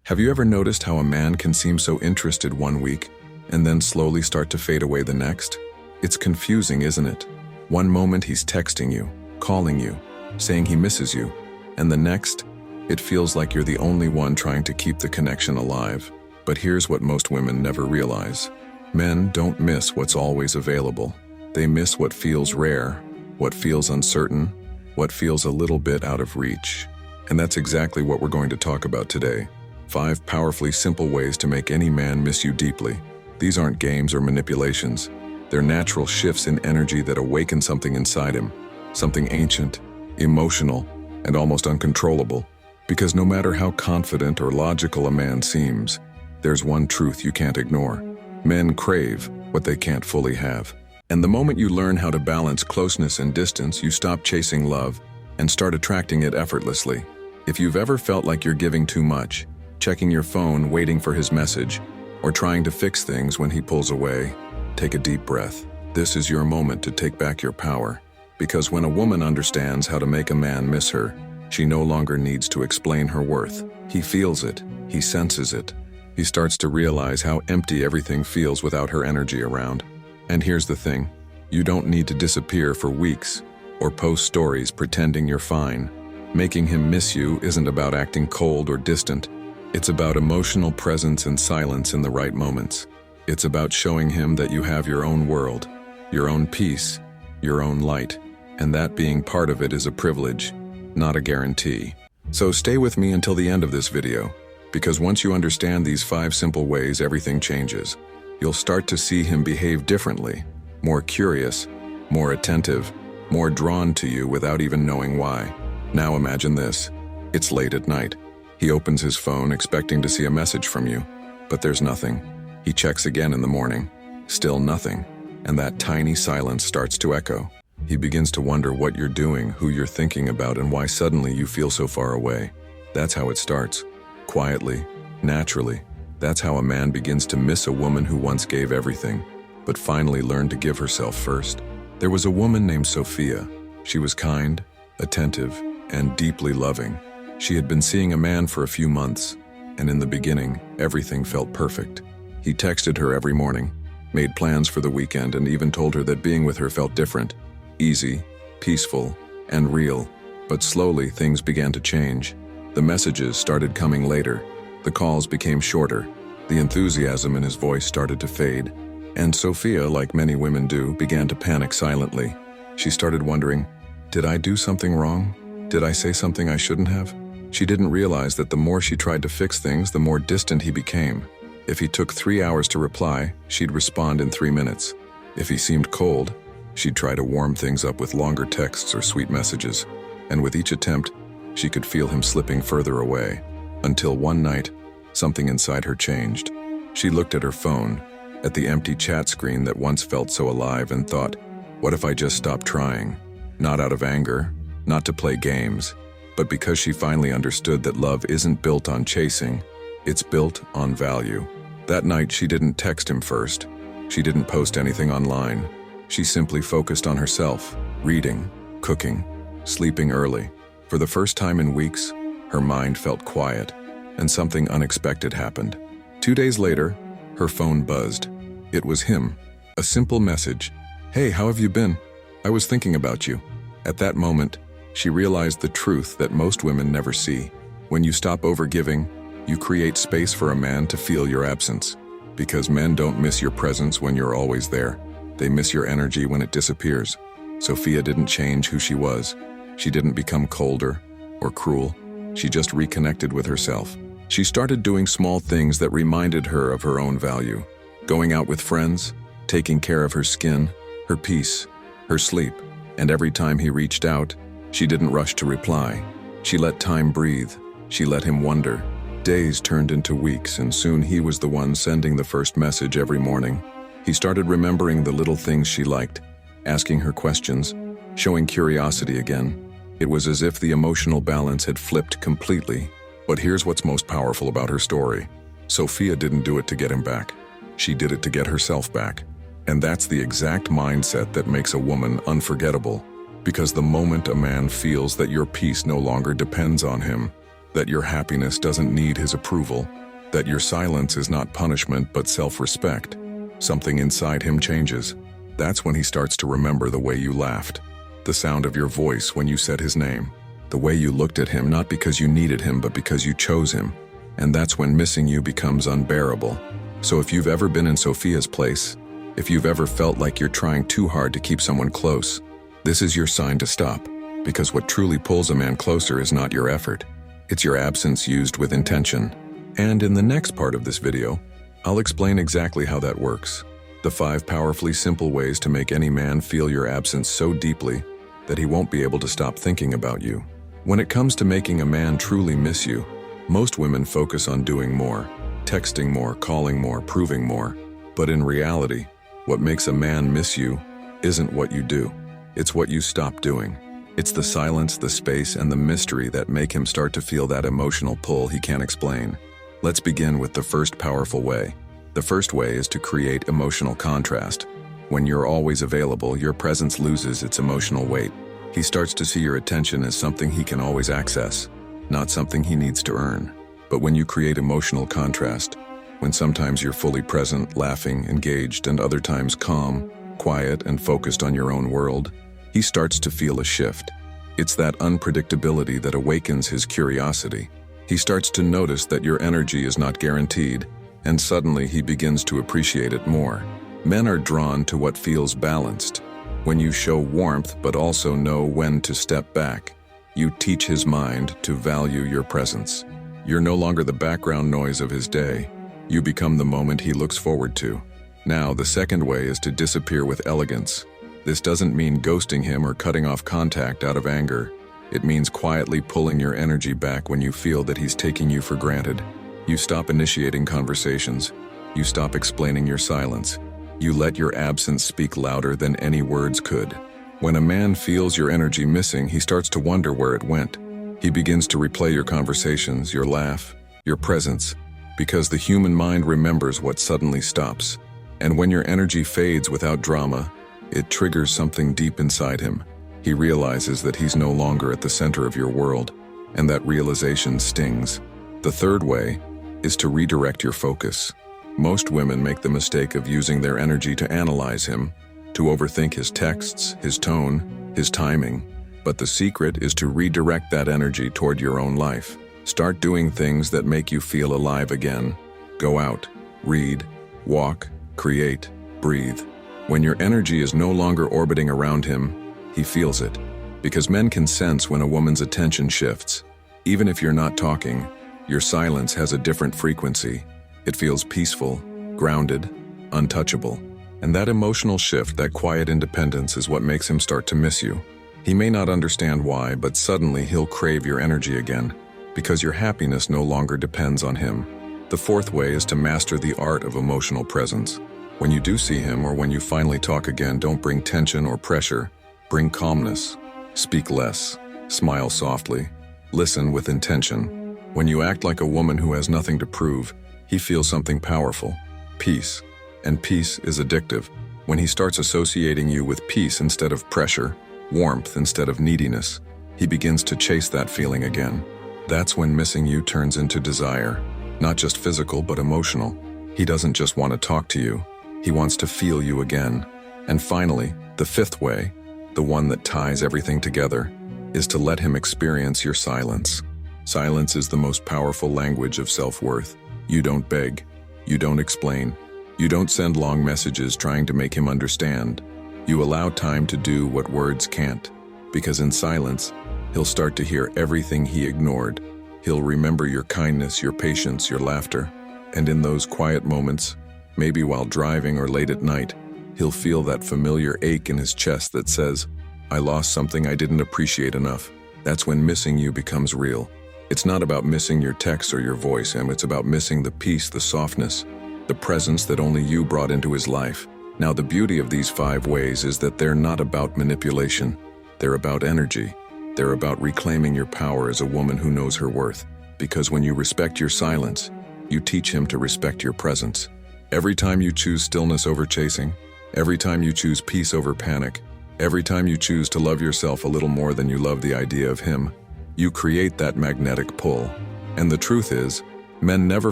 Have you ever noticed how a man can seem so interested one week and then slowly start to fade away the next? It's confusing, isn't it? One moment he's texting you, calling you, saying he misses you, and the next, it feels like you're the only one trying to keep the connection alive. But here's what most women never realize. Men don't miss what's always available. They miss what feels rare, what feels uncertain, what feels a little bit out of reach. And that's exactly what we're going to talk about today. 5 powerfully simple ways to make any man miss you deeply. These aren't games or manipulations. They're natural shifts in energy that awaken something inside him, something ancient, emotional, and almost uncontrollable. Because no matter how confident or logical a man seems, there's one truth you can't ignore. Men crave what they can't fully have. And the moment you learn how to balance closeness and distance, you stop chasing love and start attracting it effortlessly. If you've ever felt like you're giving too much, checking your phone, waiting for his message, or trying to fix things when he pulls away, take a deep breath. This is your moment to take back your power. Because when a woman understands how to make a man miss her, she no longer needs to explain her worth. He feels it. He senses it. He starts to realize how empty everything feels without her energy around. And here's the thing. You don't need to disappear for weeks or post stories pretending you're fine. Making him miss you isn't about acting cold or distant. It's about emotional presence and silence in the right moments. It's about showing him that you have your own world, your own peace, your own light, and that being part of it is a privilege, not a guarantee. So stay with me until the end of this video, because once you understand these 5 simple ways, everything changes. You'll start to see him behave differently, more curious, more attentive, more drawn to you without even knowing why. Now imagine this. It's late at night. He opens his phone expecting to see a message from you, but there's nothing. He checks again in the morning. Still nothing. And that tiny silence starts to echo. He begins to wonder what you're doing, who you're thinking about, and why suddenly you feel so far away. That's how it starts. Quietly, naturally. That's how a man begins to miss a woman who once gave everything, but finally learned to give herself first. There was a woman named Sophia. She was kind, attentive, and deeply loving. She had been seeing a man for a few months, and in the beginning, everything felt perfect. He texted her every morning, made plans for the weekend, and even told her that being with her felt different, easy, peaceful, and real. But slowly, things began to change. The messages started coming later. The calls became shorter. The enthusiasm in his voice started to fade. And Sophia, like many women do, began to panic silently. She started wondering, did I do something wrong? Did I say something I shouldn't have? She didn't realize that the more she tried to fix things, the more distant he became. If he took 3 hours to reply, she'd respond in 3 minutes. If he seemed cold, she'd try to warm things up with longer texts or sweet messages. And with each attempt, she could feel him slipping further away. Until one night, something inside her changed. She looked at her phone, at the empty chat screen that once felt so alive, and thought, what if I just stopped trying? Not out of anger, not to play games, but because she finally understood that love isn't built on chasing, it's built on value. That night, she didn't text him first. She didn't post anything online. She simply focused on herself, reading, cooking, sleeping early. For the first time in weeks, her mind felt quiet, and something unexpected happened. 2 days later, her phone buzzed. It was him. A simple message. Hey, how have you been? I was thinking about you. At that moment, she realized the truth that most women never see. When you stop overgiving, you create space for a man to feel your absence. Because men don't miss your presence when you're always there. They miss your energy when it disappears. Sophia didn't change who she was. She didn't become colder or cruel. She just reconnected with herself. She started doing small things that reminded her of her own value. Going out with friends, taking care of her skin, her peace, her sleep. And every time he reached out, she didn't rush to reply. She let time breathe. She let him wonder. Days turned into weeks, and soon he was the one sending the first message every morning. He started remembering the little things she liked, asking her questions, showing curiosity again. It was as if the emotional balance had flipped completely. But here's what's most powerful about her story. Sophia didn't do it to get him back. She did it to get herself back. And that's the exact mindset that makes a woman unforgettable. Because the moment a man feels that your peace no longer depends on him, that your happiness doesn't need his approval, that your silence is not punishment but self-respect. Something inside him changes. That's when he starts to remember the way you laughed, the sound of your voice when you said his name, the way you looked at him not because you needed him but because you chose him. And that's when missing you becomes unbearable. So if you've ever been in Sophia's place, if you've ever felt like you're trying too hard to keep someone close, this is your sign to stop. Because what truly pulls a man closer is not your effort. It's your absence used with intention. And in the next part of this video, I'll explain exactly how that works. The 5 powerfully simple ways to make any man feel your absence so deeply that he won't be able to stop thinking about you. When it comes to making a man truly miss you, most women focus on doing more, texting more, calling more, proving more. But in reality, what makes a man miss you isn't what you do. It's what you stop doing. It's the silence, the space, and the mystery that make him start to feel that emotional pull he can't explain. Let's begin with the first powerful way. The first way is to create emotional contrast. When you're always available, your presence loses its emotional weight. He starts to see your attention as something he can always access, not something he needs to earn. But when you create emotional contrast, when sometimes you're fully present, laughing, engaged, and other times calm, quiet, and focused on your own world, he starts to feel a shift. It's that unpredictability that awakens his curiosity. He starts to notice that your energy is not guaranteed, and suddenly he begins to appreciate it more. Men are drawn to what feels balanced. When you show warmth but also know when to step back, you teach his mind to value your presence. You're no longer the background noise of his day. You become the moment he looks forward to. Now, the second way is to disappear with elegance. This doesn't mean ghosting him or cutting off contact out of anger. It means quietly pulling your energy back when you feel that he's taking you for granted. You stop initiating conversations. You stop explaining your silence. You let your absence speak louder than any words could. When a man feels your energy missing, he starts to wonder where it went. He begins to replay your conversations, your laugh, your presence, because the human mind remembers what suddenly stops. And when your energy fades without drama, it triggers something deep inside him. He realizes that he's no longer at the center of your world, and that realization stings. The third way is to redirect your focus. Most women make the mistake of using their energy to analyze him, to overthink his texts, his tone, his timing. But the secret is to redirect that energy toward your own life. Start doing things that make you feel alive again. Go out, read, walk, create, breathe. When your energy is no longer orbiting around him, he feels it. Because men can sense when a woman's attention shifts. Even if you're not talking, your silence has a different frequency. It feels peaceful, grounded, untouchable. And that emotional shift, that quiet independence, is what makes him start to miss you. He may not understand why, but suddenly he'll crave your energy again, because your happiness no longer depends on him. The fourth way is to master the art of emotional presence. When you do see him or when you finally talk again, don't bring tension or pressure. Bring calmness. Speak less. Smile softly. Listen with intention. When you act like a woman who has nothing to prove, he feels something powerful. Peace. And peace is addictive. When he starts associating you with peace instead of pressure, warmth instead of neediness, he begins to chase that feeling again. That's when missing you turns into desire. Not just physical, but emotional. He doesn't just want to talk to you. He wants to feel you again. And finally, the fifth way, the one that ties everything together, is to let him experience your silence. Silence is the most powerful language of self-worth. You don't beg. You don't explain. You don't send long messages trying to make him understand. You allow time to do what words can't. Because in silence, he'll start to hear everything he ignored. He'll remember your kindness, your patience, your laughter. And in those quiet moments, maybe while driving or late at night, he'll feel that familiar ache in his chest that says, "I lost something I didn't appreciate enough." That's when missing you becomes real. It's not about missing your text or your voice, Em. It's about missing the peace, the softness, the presence that only you brought into his life. Now, the beauty of these 5 ways is that they're not about manipulation. They're about energy. They're about reclaiming your power as a woman who knows her worth. Because when you respect your silence, you teach him to respect your presence. Every time you choose stillness over chasing, every time you choose peace over panic, every time you choose to love yourself a little more than you love the idea of him, you create that magnetic pull. And the truth is, men never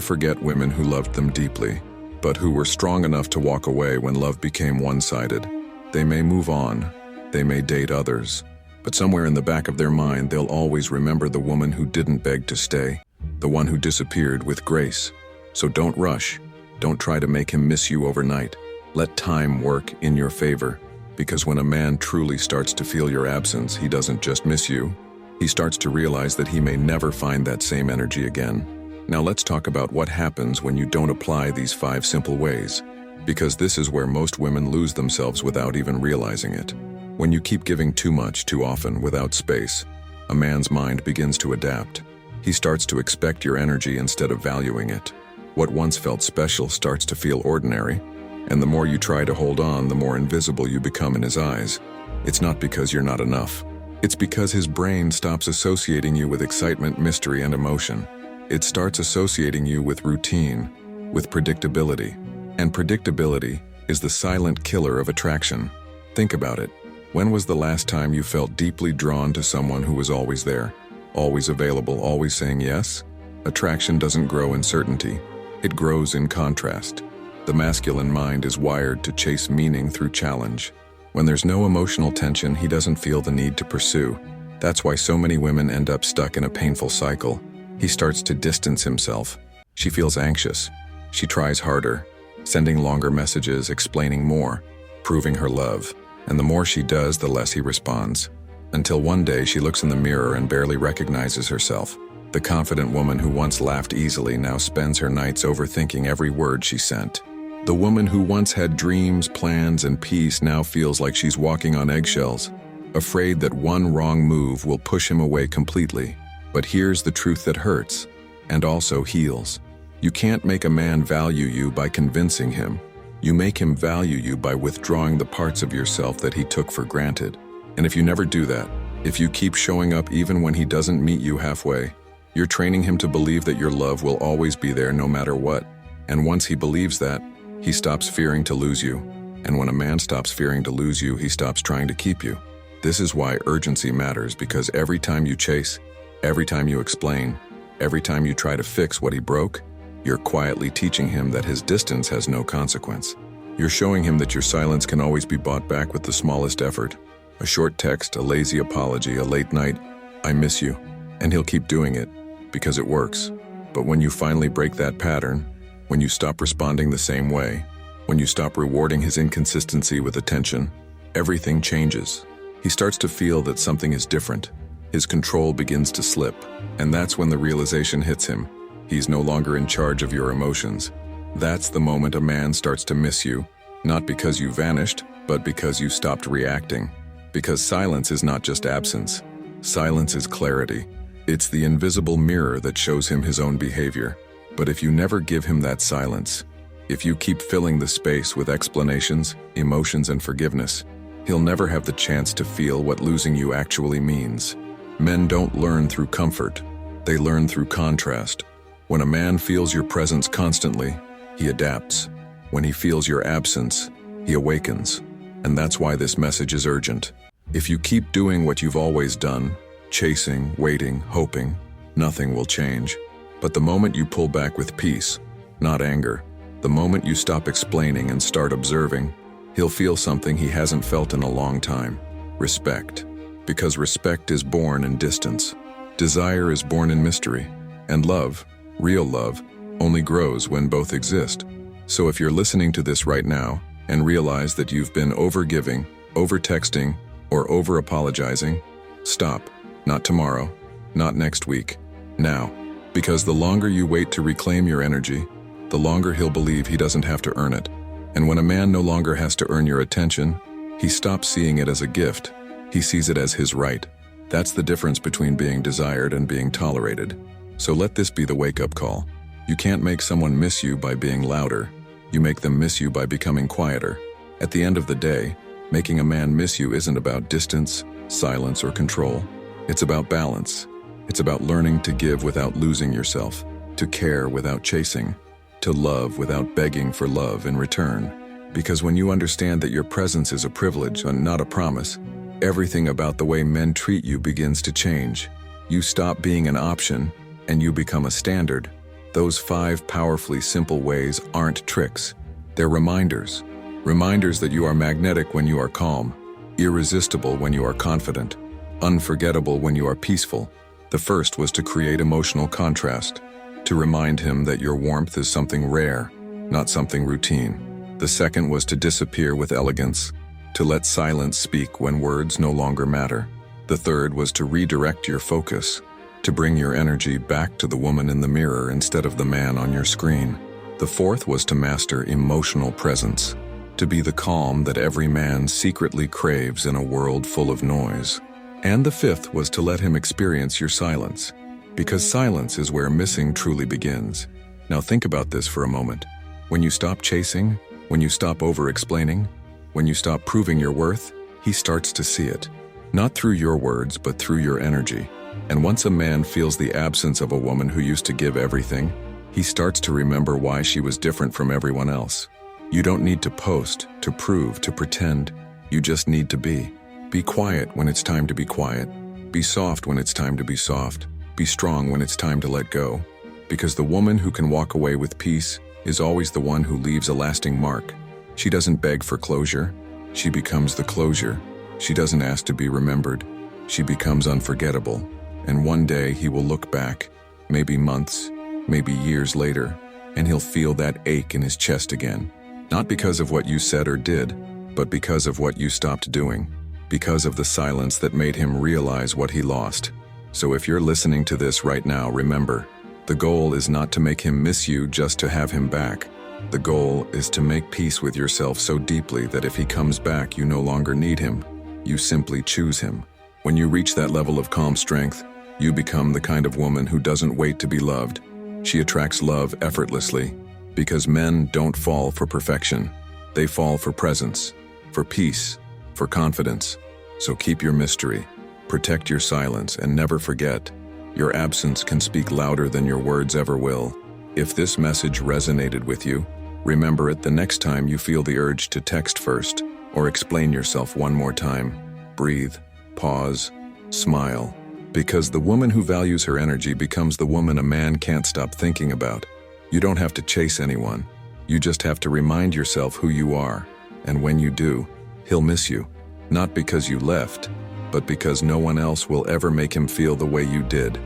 forget women who loved them deeply, but who were strong enough to walk away when love became one-sided. They may move on, they may date others, but somewhere in the back of their mind they'll always remember the woman who didn't beg to stay, the one who disappeared with grace. So don't rush, don't try to make him miss you overnight. Let time work in your favor, because when a man truly starts to feel your absence, he doesn't just miss you, he starts to realize that he may never find that same energy again. Now let's talk about what happens when you don't apply these 5 simple ways, because this is where most women lose themselves without even realizing it. When you keep giving too much too often without space, a man's mind begins to adapt. He starts to expect your energy instead of valuing it. What once felt special starts to feel ordinary, and the more you try to hold on, the more invisible you become in his eyes. It's not because you're not enough. It's because his brain stops associating you with excitement, mystery, and emotion. It starts associating you with routine, with predictability. And predictability is the silent killer of attraction. Think about it. When was the last time you felt deeply drawn to someone who was always there, always available, always saying yes? Attraction doesn't grow in certainty. It grows in contrast. The masculine mind is wired to chase meaning through challenge. When there's no emotional tension, he doesn't feel the need to pursue. That's why so many women end up stuck in a painful cycle. He starts to distance himself. She feels anxious. She tries harder, sending longer messages, explaining more, proving her love. And the more she does, the less he responds. Until one day she looks in the mirror and barely recognizes herself. The confident woman who once laughed easily now spends her nights overthinking every word she sent. The woman who once had dreams, plans, and peace now feels like she's walking on eggshells, afraid that one wrong move will push him away completely. But here's the truth that hurts, and also heals. You can't make a man value you by convincing him. You make him value you by withdrawing the parts of yourself that he took for granted. And if you never do that, if you keep showing up even when he doesn't meet you halfway, you're training him to believe that your love will always be there no matter what. And once he believes that, he stops fearing to lose you. And when a man stops fearing to lose you, he stops trying to keep you. This is why urgency matters, because every time you chase, every time you explain, every time you try to fix what he broke, you're quietly teaching him that his distance has no consequence. You're showing him that your silence can always be bought back with the smallest effort. A short text, a lazy apology, a late night, "I miss you," and he'll keep doing it because it works. But when you finally break that pattern, when you stop responding the same way, when you stop rewarding his inconsistency with attention, everything changes. He starts to feel that something is different. His control begins to slip, and that's when the realization hits him. He's no longer in charge of your emotions. That's the moment a man starts to miss you, not because you vanished, but because you stopped reacting. Because silence is not just absence. Silence is clarity. It's the invisible mirror that shows him his own behavior. But if you never give him that silence, if you keep filling the space with explanations, emotions, and forgiveness, he'll never have the chance to feel what losing you actually means. Men don't learn through comfort. They learn through contrast. When a man feels your presence constantly, he adapts. When he feels your absence, he awakens. And that's why this message is urgent. If you keep doing what you've always done, chasing, waiting, hoping, nothing will change. But the moment you pull back with peace, not anger, the moment you stop explaining and start observing, he'll feel something he hasn't felt in a long time: respect. Because respect is born in distance. Desire is born in mystery. And love, real love, only grows when both exist. So if you're listening to this right now and realize that you've been over-giving, over-texting, or over-apologizing, stop. Not tomorrow, not next week, now. Because the longer you wait to reclaim your energy, the longer he'll believe he doesn't have to earn it. And when a man no longer has to earn your attention, he stops seeing it as a gift. He sees it as his right. That's the difference between being desired and being tolerated. So let this be the wake-up call. You can't make someone miss you by being louder. You make them miss you by becoming quieter. At the end of the day, making a man miss you isn't about distance, silence, or control. It's about balance. It's about learning to give without losing yourself, to care without chasing, to love without begging for love in return. Because when you understand that your presence is a privilege and not a promise, everything about the way men treat you begins to change. You stop being an option, and you become a standard. Those 5 powerfully simple ways aren't tricks. They're reminders. Reminders that you are magnetic when you are calm, irresistible when you are confident, unforgettable when you are peaceful. The first was to create emotional contrast, to remind him that your warmth is something rare, not something routine. The second was to disappear with elegance, to let silence speak when words no longer matter. The third was to redirect your focus, to bring your energy back to the woman in the mirror instead of the man on your screen. The fourth was to master emotional presence, to be the calm that every man secretly craves in a world full of noise. And the fifth was to let him experience your silence, because silence is where missing truly begins. Now think about this for a moment. When you stop chasing, when you stop over-explaining, when you stop proving your worth, he starts to see it. Not through your words, but through your energy. And once a man feels the absence of a woman who used to give everything, he starts to remember why she was different from everyone else. You don't need to post, to prove, to pretend. You just need to be. Be quiet when it's time to be quiet. Be soft when it's time to be soft. Be strong when it's time to let go. Because the woman who can walk away with peace is always the one who leaves a lasting mark. She doesn't beg for closure. She becomes the closure. She doesn't ask to be remembered. She becomes unforgettable. And one day he will look back, maybe months, maybe years later, and he'll feel that ache in his chest again. Not because of what you said or did, but because of what you stopped doing. Because of the silence that made him realize what he lost. So if you're listening to this right now, remember, the goal is not to make him miss you just to have him back. The goal is to make peace with yourself so deeply that if he comes back, you no longer need him. You simply choose him. When you reach that level of calm strength, you become the kind of woman who doesn't wait to be loved. She attracts love effortlessly, because men don't fall for perfection. They fall for presence, for peace, for confidence. So keep your mystery, protect your silence, and never forget, your absence can speak louder than your words ever will. If this message resonated with you, remember it the next time you feel the urge to text first, or explain yourself one more time. Breathe, pause, smile. Because the woman who values her energy becomes the woman a man can't stop thinking about. You don't have to chase anyone. You just have to remind yourself who you are. And when you do, he'll miss you. Not because you left, but because no one else will ever make him feel the way you did.